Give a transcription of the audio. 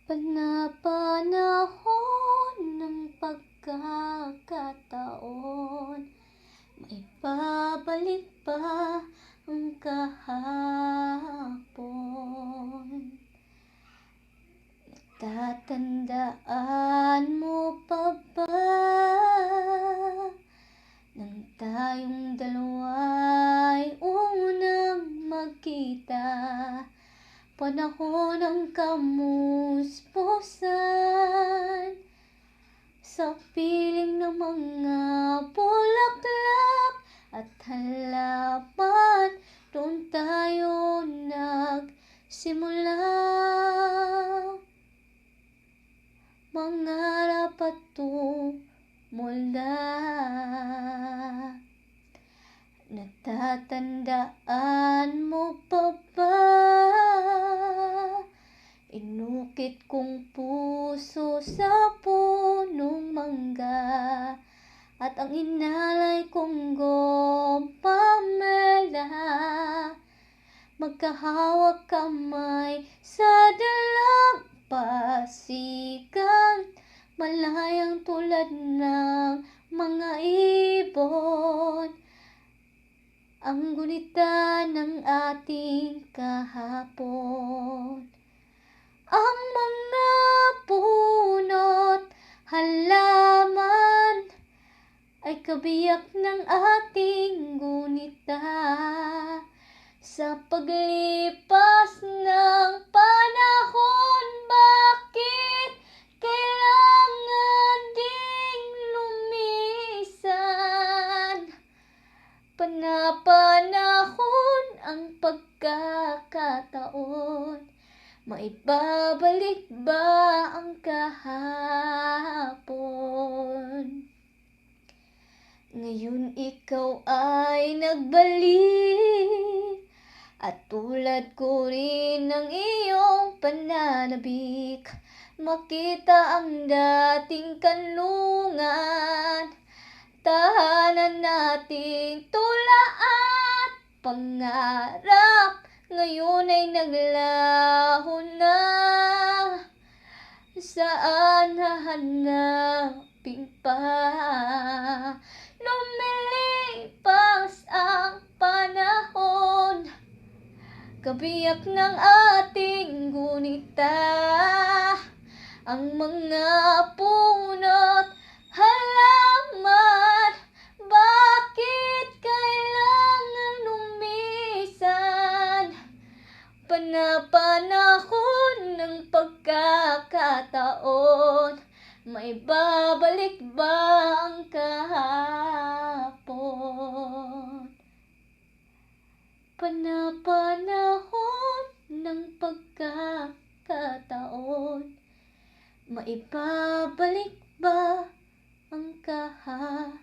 Panapanahon ng pagkakataon, maibabalik ba ang kahapon? Natatandaan mo pa ba nang tayong dalawa'y unang magkita? Panahon ng kamuspusan, sa piling ng mga bulaklak at halaman, doon tayo nagsimula. Mangarap at tumula. Natatandaan mo pa ba? Inukit kong puso sa punong mangga, at ang inalay kong gomamela. Magkahawak kamay sa dalampasigan, malayang tulad ng mga ibon. Ang gunita ng ating kahapon. Ang mga puno't halaman ay kabiyak ng ating gunita. Sa paglipas ng panahon, bakit kailangan ding lumisan? Panapanahon ang pagkakataon, maibabalik ba ang kahapon? Ngayon ikaw ay nagbalik, at tulad ko rin ng iyong pananabik, makita ang dating kanlungan, tahanan nating tula at pangarap, ngayon ay naglaho na. Saan hahanapin pa? Lumilipas ang panahon, kabiyak ng ating gunita. Ang mga puno't halaman, bakit kailangan lumisan? Panapanahon ng pagkakataon, maibabalik ba ang kahapon? Panapanahon ng pagkakataon, maibabalik ba ang kahapon?